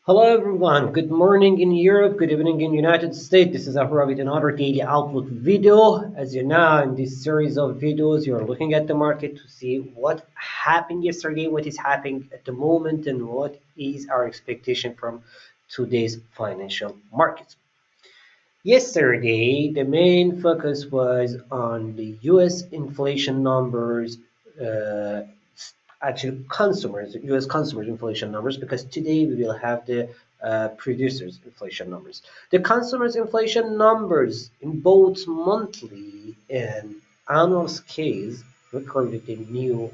Hello everyone, good morning in Europe, good evening in United States. This is Afra with another daily outlook video. As you know, in this series of videos, you're looking at the market to see what happened yesterday, what is happening at the moment, and what is our expectation from today's financial markets. Yesterday, the main focus was on the US inflation numbers, uh, actually consumers, US consumers inflation numbers, because today we will have the producers inflation numbers. The consumers inflation numbers in both monthly and annual scales recorded a new,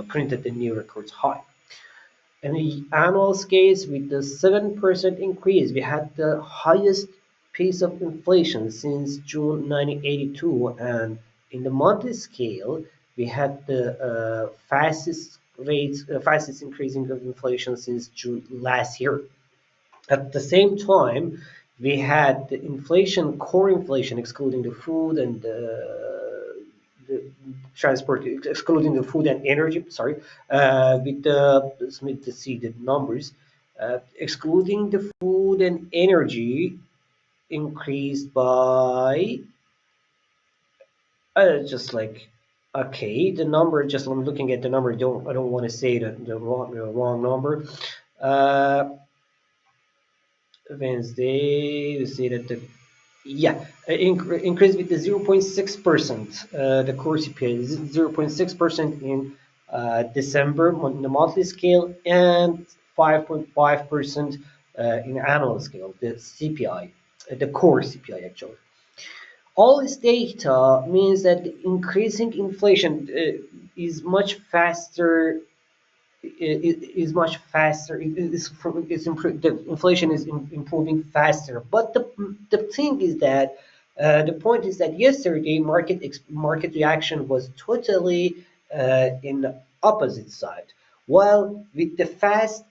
printed the new records high. In the annual scales, with the 7% increase, we had the highest pace of inflation since June 1982, and in the monthly scale, we had the fastest increasing of inflation since June last year. At the same time, we had the inflation, core inflation, excluding the food and the transport, excluding the food and energy. Sorry, with the let's make to see the numbers. Excluding the food and energy, increased by just like okay, the number. Just I'm looking at the number. I don't want to say the wrong number. Uh, Wednesday, we see that the yeah increase with the 0.6%. The core CPI is 0.6% in December on the monthly scale and 5.5% in annual scale. The CPI, the core CPI actually. All this data means that the increasing inflation is much faster is much faster. The inflation is improving faster. But the thing is that the point is that yesterday market reaction was totally in the opposite side. While with the fast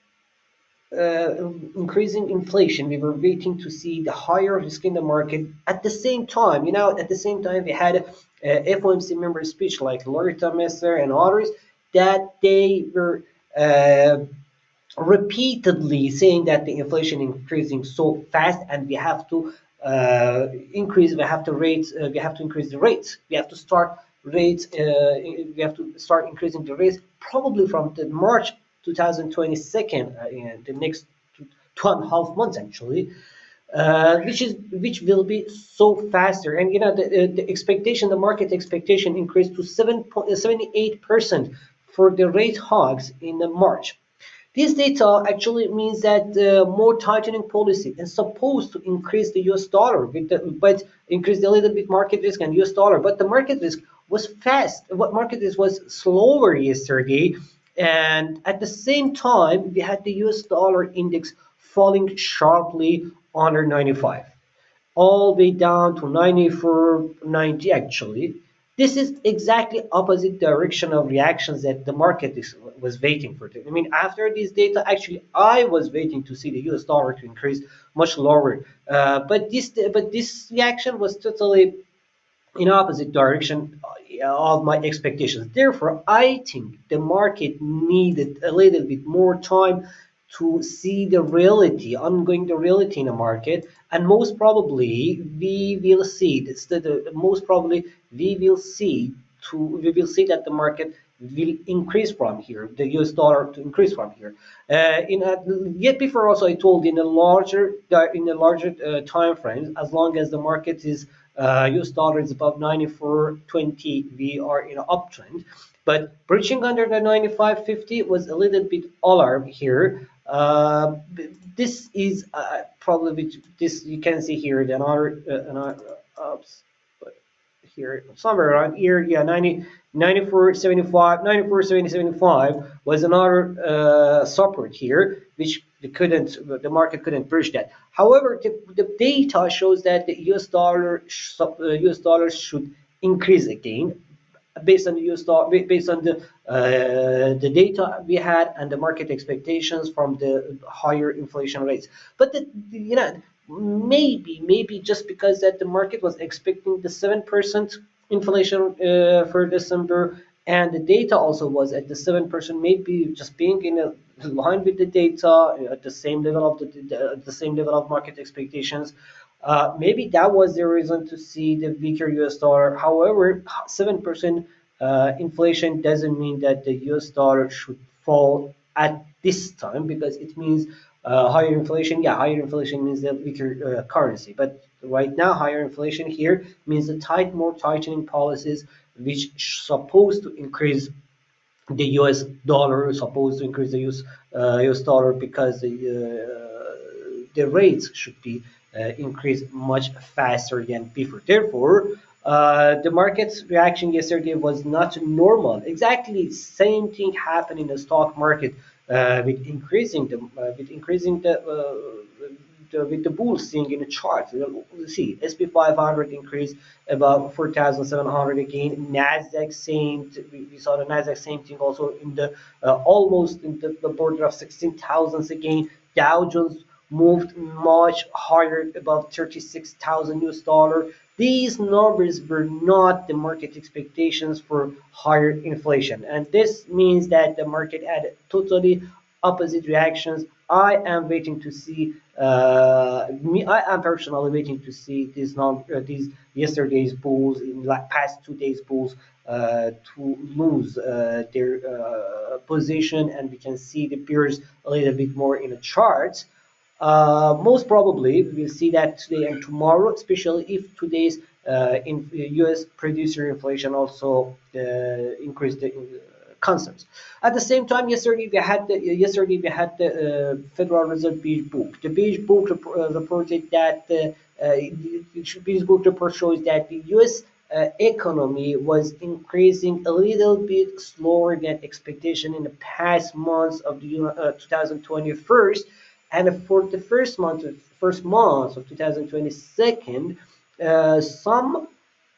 increasing inflation, we were waiting to see the higher risk in the market. At the same time, we had FOMC member speech like Loretta Messer and others that they were uh, repeatedly saying that the inflation increasing so fast and we have to we have to increase the rates. We have to start rates. We have to start increasing the rates probably from the March 2022, the next 2.5 months actually, which will be so faster. And the expectation, the market expectation increased to 78% for the rate hogs in the March. This data actually means that more tightening policy is supposed to increase the US dollar, but increase a little bit market risk and US dollar. But the market risk was fast. What market risk was slower yesterday. And at the same time, we had the US dollar index falling sharply under 95 all the way down to 94.90 actually. This is exactly opposite direction of reactions that the market was waiting for. I mean, after this data, actually, I was waiting to see the US dollar to increase much lower. But this reaction was totally in opposite direction of my expectations. Therefore, I think the market needed a little bit more time to see the reality, ongoing the reality in the market, and most probably we will see. Most probably we will see that the market will increase from here, the US dollar to increase from here. Yet before also I told in a larger time frame, as long as the market is US dollar is above 94.20, we are in an uptrend. But breaching under the 95.50 was a little bit alarm here. This is probably this you can see here here somewhere around here, yeah, 94.75 was another support here, which the market couldn't bridge that. However, the data shows that the US dollar should increase again based on the US dollar, based on the data we had and the market expectations from the higher inflation rates. But maybe just because that the market was expecting the 7% inflation for December, and the data also was at the 7%, maybe just being in a line with the data at the same level of the same level of market expectations. Maybe that was the reason to see the weaker US dollar. However, 7% inflation doesn't mean that the US dollar should fall at this time, because it means higher inflation. Yeah, higher inflation means the weaker currency. But right now, higher inflation here means the more tightening policies, which supposed to increase the US dollar, supposed to increase the US dollar, because the rates should be increased much faster than before. Therefore, the market's reaction yesterday was not normal. Exactly same thing happened in the stock market, with increasing with the bulls seeing in the chart. You see, SP 500 increased about 4,700 again. Nasdaq same. We saw the Nasdaq same thing also in the almost in the border of 16,000 again. Dow Jones moved much higher, above 36,000 US dollar. These numbers were not the market expectations for higher inflation, and this means that the market had totally opposite reactions. I am waiting to see. I am personally waiting to see these yesterday's bulls, in like past 2 days bulls, to lose their position, and we can see the peers a little bit more in the charts. Most probably, we'll see that today and tomorrow, especially if today's in U.S. producer inflation also increased the concerns. At the same time, yesterday we had the Federal Reserve Beige Book. The Beige Book reported that the Beige Book report shows that the U.S. Economy was increasing a little bit slower than expectation in the past months of the 2021, and for the first month of 2022, some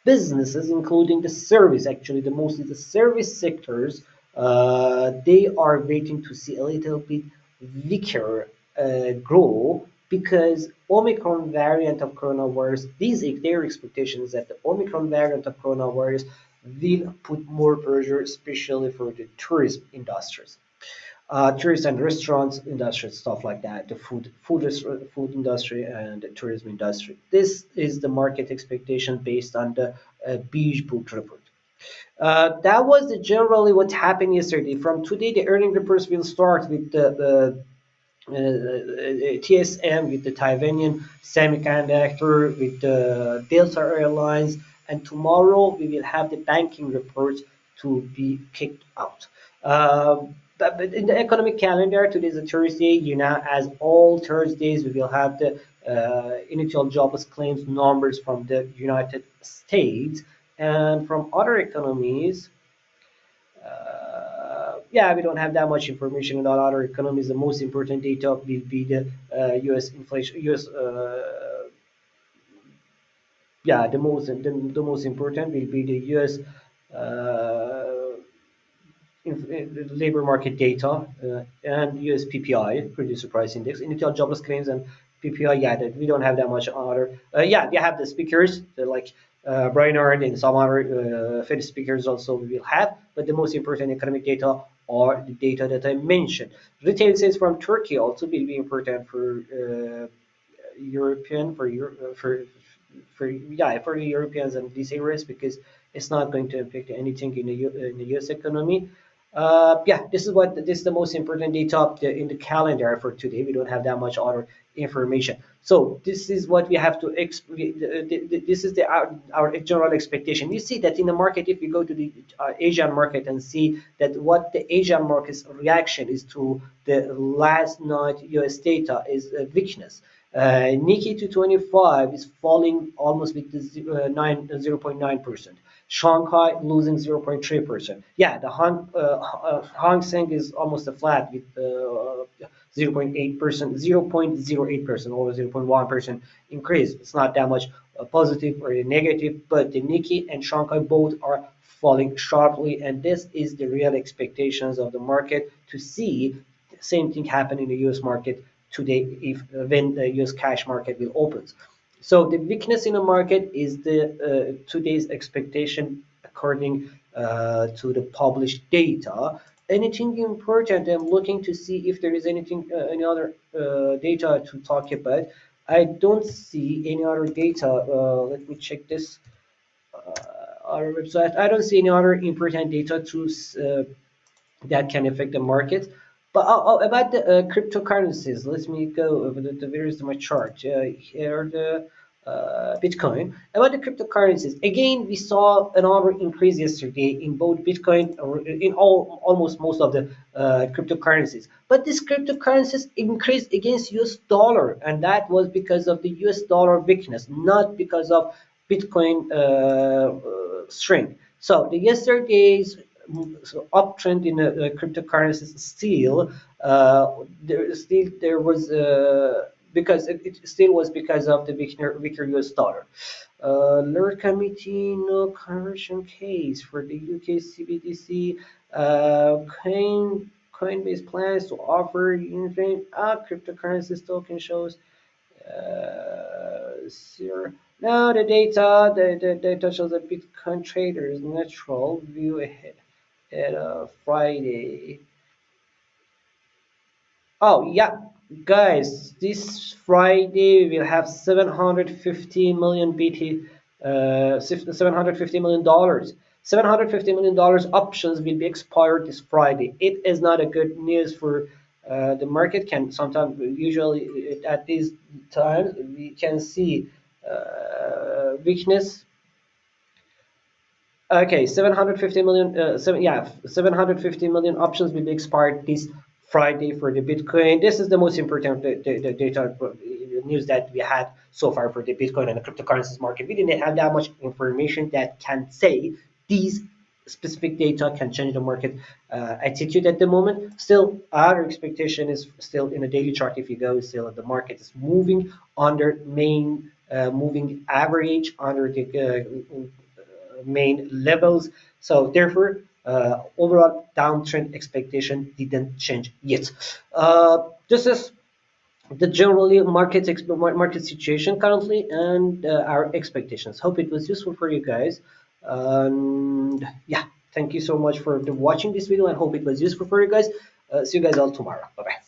businesses, including the service, actually the mostly the service sectors, they are waiting to see a little bit weaker grow, because Omicron variant of coronavirus. These their expectations that the Omicron variant of coronavirus will put more pressure, especially for the tourism industries, tourist and restaurants industry, stuff like that, the food industry and the tourism industry. This is the market expectation based on the Beige Book report. That was generally what happened yesterday. From today, the earning reports will start with the TSM, with the Taiwanian Semiconductor, with the Delta Airlines, and tomorrow we will have the banking reports to be kicked out. But in the economic calendar, today is a Thursday. As all Thursdays, we will have the initial jobless claims numbers from the United States, and from other economies. Yeah, we don't have that much information about other economies. The most important data will be the U.S. inflation. U.S. Yeah, the most important will be the U.S. Uh, labor market data, and US PPI, producer price index, initial jobless claims, and PPI. Yeah, that we don't have that much other. Yeah, we have the speakers, like Brainerd and some other Fed speakers also we will have, but the most important economic data are the data that I mentioned. Retail sales from Turkey also will be important for European for the Europeans and these areas, because it's not going to affect anything in the US economy. Yeah, this is the most important data in the calendar for today. We don't have that much other information. So this is what we have to this is our general expectation. You see that in the market, if you go to the Asian market and see that what the Asian market's reaction is to the last night US data is weakness. Nikkei 225 is falling almost with the 0.9%. Shanghai losing 0.3%. Yeah, the Hang Seng is almost a flat with 0.8%, 0.08% or 0.1% increase. It's not that much positive or negative, but the Nikkei and Shanghai both are falling sharply, and this is the real expectations of the market to see the same thing happen in the U.S. market today, if when the U.S. cash market will open. So the weakness in the market is the today's expectation according to the published data. Anything important? I'm looking to see if there is anything, any other data to talk about. I don't see any other data. Let me check this other website. I don't see any other important data to that can affect the market. But about the cryptocurrencies, let me go over where is my chart? Here the Bitcoin. About the cryptocurrencies, again, we saw another increase yesterday in both Bitcoin, or in almost most of the cryptocurrencies. But these cryptocurrencies increased against US dollar, and that was because of the US dollar weakness, not because of Bitcoin strength. So the yesterday's uptrend in cryptocurrencies still there was because it still was because of the weaker US dollar. Alert committee no conversion case for the UK CBDC. Coinbase plans to offer cryptocurrencies token shows zero. Now the data shows that Bitcoin traders natural view ahead at Friday. Oh yeah, guys, this Friday we will have 750 million BT, 750 million dollars. $750 million options will be expired this Friday. It is not a good news for the market. Can sometimes usually at these times we can see weakness. Okay, 750 million, 750 million options will be expired this Friday for the Bitcoin. This is the most important the data news that we had so far for the Bitcoin and the cryptocurrencies market. We didn't have that much information that can say these specific data can change the market attitude at the moment. Still, our expectation is still in a daily chart. If you go, still the market is moving under main moving average under the main levels. So therefore, overall downtrend expectation didn't change yet. This is the generally market situation currently and our expectations. Hope it was useful for you guys. And yeah, thank you so much for watching this video and hope it was useful for you guys. See you guys all tomorrow. Bye bye.